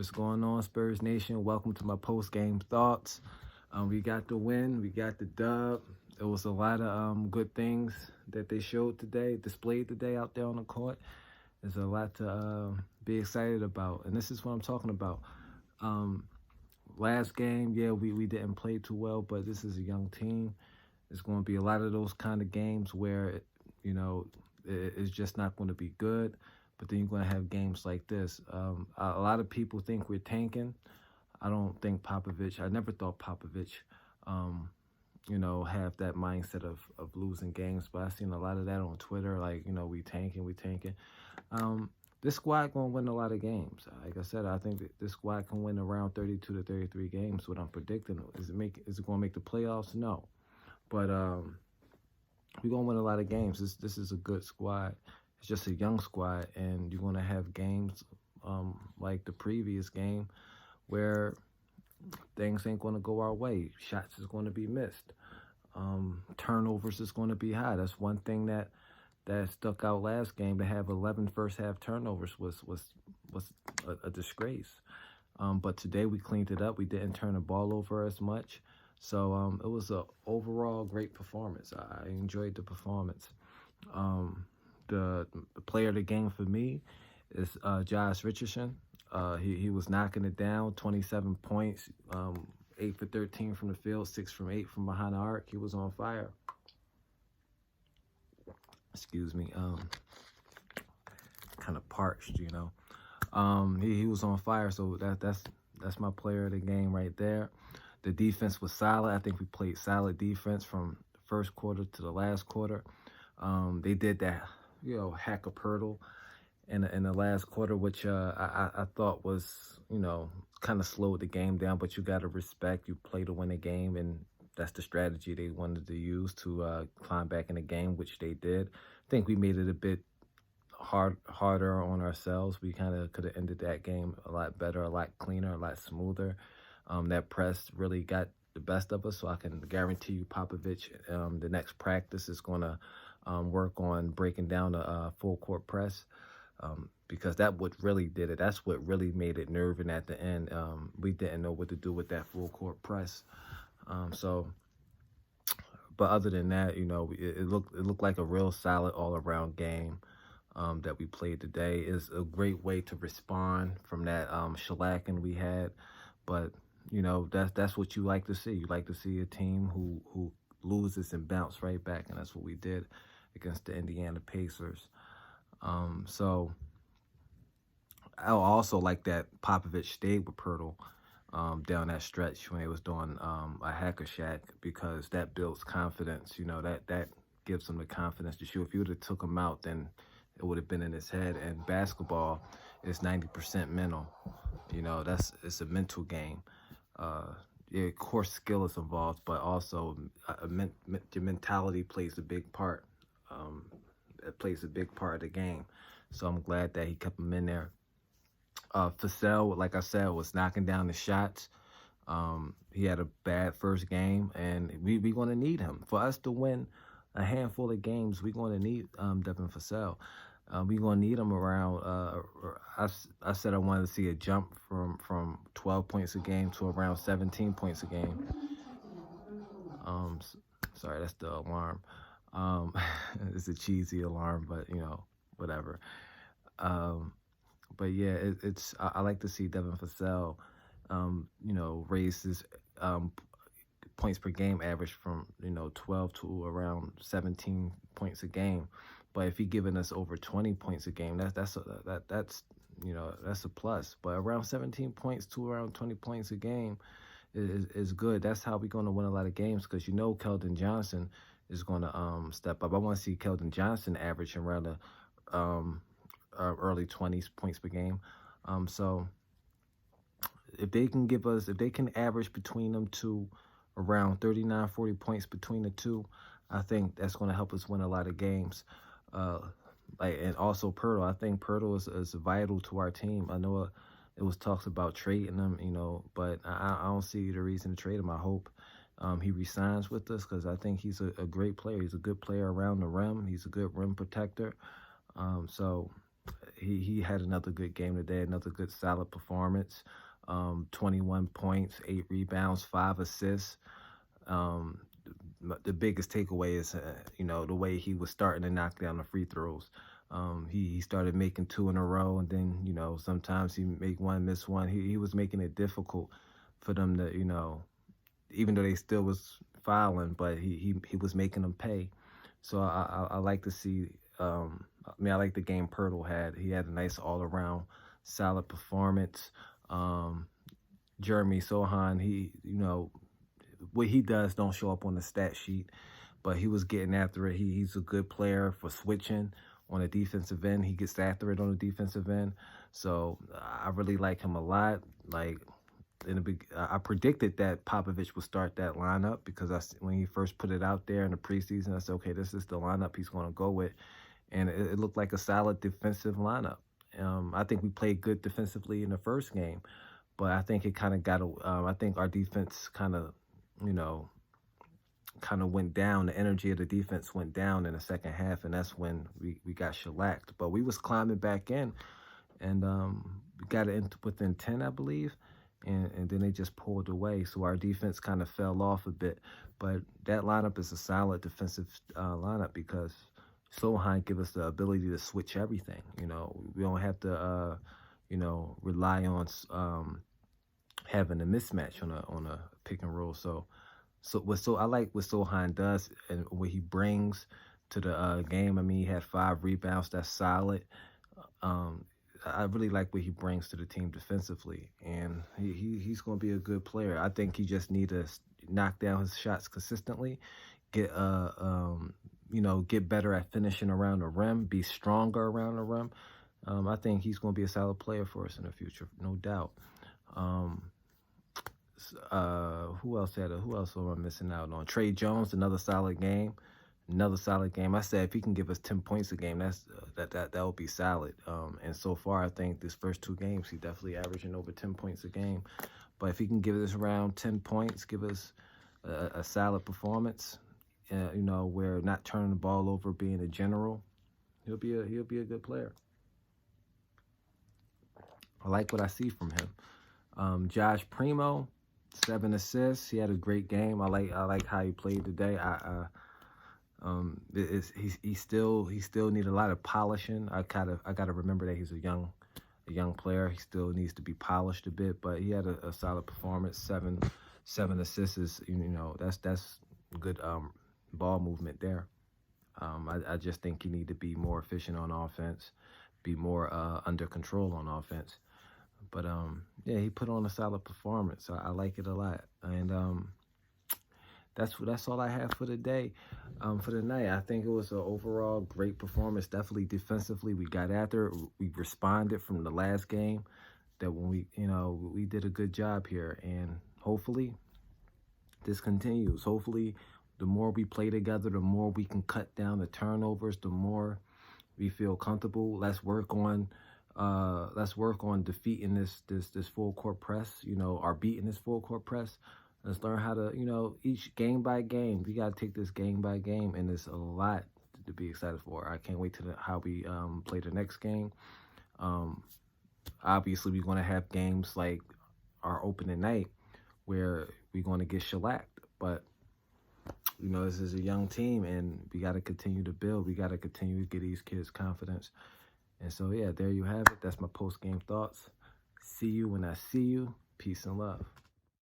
What's going on, Spurs Nation? Welcome to my post-game thoughts. We got the win, we got the dub. It was a lot of good things that they showed today, displayed today out there on the court. There's a lot to be excited about, and this is what I'm talking about. Um, Last game, yeah, we didn't play too well, but this is a young team. It's going to be a lot of those kind of games where, you know, it's just not going to be good. But then you're going to have games like this. A lot of people think we're tanking. I don't think I never thought Popovich, um, have that mindset of losing games. But I've seen a lot of that on Twitter, like, we tanking, we tanking. Um, this squad going to win a lot of games. Like I said, I think that this squad can win around 32 to 33 games. What I'm predicting, is it going to make the playoffs? No. But we're going to win a lot of games. This is a good squad. It's just a young squad, and you're going to have games like the previous game where things ain't going to go our way. Shots is going to be missed. Turnovers is going to be high. That's one thing that stuck out last game. To have 11 first half turnovers was a disgrace. But today we cleaned it up. We didn't turn the ball over as much. So it was a overall great performance. I enjoyed the performance. The player of the game for me is Josh Richardson. He was knocking it down, 27 points, 8 for 13 from the field, 6 from 8 from behind the arc. He was on fire. Excuse me. Kind of parched, He was on fire, so that's my player of the game right there. The defense was solid. I think we played solid defense from the first quarter to the last quarter. They did that, hack a Pirtle in the last quarter, which I thought was, kind of slowed the game down. But you got to respect, you play to win the game, and that's the strategy they wanted to use to climb back in the game, which they did. I think we made it a bit harder on ourselves. We kind of could have ended that game a lot better, a lot cleaner, a lot smoother. That press really got the best of us, so I can guarantee you Popovich, the next practice is going to work on breaking down a full court press, because that what really did it. That's what really made it nerving at the end. We didn't know what to do with that full court press. But other than that, it looked like a real solid all around game that we played today. Is a great way to respond from that shellacking we had. But that's what you like to see. You like to see a team who loses and bounce right back, and that's what we did against the Indiana Pacers. So I also like that Popovich stayed with Pirtle down that stretch when they was doing a hacker shack, because that builds confidence. That gives him the confidence to shoot. If you would have took him out, then it would have been in his head. And basketball is 90% mental. It's a mental game. Yeah, of course, skill is involved, but also your mentality plays a big part. It plays a big part of the game. So I'm glad that he kept him in there. Vassell, like I said, was knocking down the shots. He had a bad first game, and we're going to need him. For us to win a handful of games, we're going to need Devin Vassell. We're going to need him around, I said I wanted to see a jump from 12 points a game to around 17 points a game. Sorry, that's the alarm. It's a cheesy alarm, but, whatever. But yeah, I like to see Devin Vassell, raise his points per game average from 12 to around 17 points a game. But if he's giving us over 20 points a game, that's a plus. But around 17 points to around 20 points a game is good. That's how we're going to win a lot of games, because Keldon Johnson is going to step up. I want to see Keldon Johnson average around the early 20s points per game. So if they can average between them two around 39, 40 points between the two, I think that's going to help us win a lot of games. And also Pirtle. I think Pirtle is vital to our team. I know it was talks about trading him, but I don't see the reason to trade him. I hope he resigns with us, because I think he's a great player. He's a good player around the rim. He's a good rim protector. So he had another good game today, another good solid performance. 21 points, 8 rebounds, 5 assists. Um, the biggest takeaway is, the way he was starting to knock down the free throws. He started making 2 in a row, and then, sometimes he make one, miss one. He was making it difficult for them to, even though they still was fouling, but he was making them pay. So I like to see. I like the game Pirtle had. He had a nice all around solid performance. Jeremy Sohan, what he does don't show up on the stat sheet, but he was getting after it. He's a good player for switching on the defensive end. He gets after it on the defensive end. So I really like him a lot. Like, I predicted that Popovich would start that lineup because when he first put it out there in the preseason, I said, okay, this is the lineup he's going to go with. And it looked like a solid defensive lineup. I think we played good defensively in the first game, but I think it kind of I think our defense kind of went down. The energy of the defense went down in the second half, and that's when we got shellacked. But we was climbing back in, and we got it within 10, I believe, and then they just pulled away. So our defense kind of fell off a bit. But that lineup is a solid defensive lineup because Sohan give us the ability to switch everything. We don't have to, rely on having a mismatch on a pick and roll. So I like what Sohan does and what he brings to the game. I mean, he had 5 rebounds. That's solid. I really like what he brings to the team defensively, and he's going to be a good player. I think he just need to knock down his shots consistently, get better at finishing around the rim, be stronger around the rim. I think he's going to be a solid player for us in the future, no doubt. Who else am I missing out on? Trey Jones, another solid game. I said if he can give us 10 points a game, that would be solid. And so far, I think this first 2 games, he definitely averaging over 10 points a game. But if he can give us around 10 points, give us a solid performance, where not turning the ball over, being a general, he'll be a good player. I like what I see from him. Josh Primo, 7 assists. He had a great game. I like how he played today. He still need a lot of polishing. I gotta remember that he's a young player. He still needs to be polished a bit, but he had a solid performance. Seven assists is that's good ball movement there. I just think he need to be more efficient on offense, be more under control on offense. But yeah, he put on a solid performance. I like it a lot, and that's all I have for today. For the night, I think it was an overall great performance. Definitely defensively, we got after it. We responded from the last game. That when we did a good job here, and hopefully this continues. Hopefully, the more we play together, the more we can cut down the turnovers. The more we feel comfortable. Let's work on defeating this full court press. Or beating this full court press. Let's learn how to, each game by game. We got to take this game by game, and there's a lot to be excited for. I can't wait to how we play the next game. Obviously, we're going to have games like our opening night where we're going to get shellacked. But, this is a young team, and we got to continue to build. We got to continue to get these kids confidence. And so, yeah, there you have it. That's my post-game thoughts. See you when I see you. Peace and love.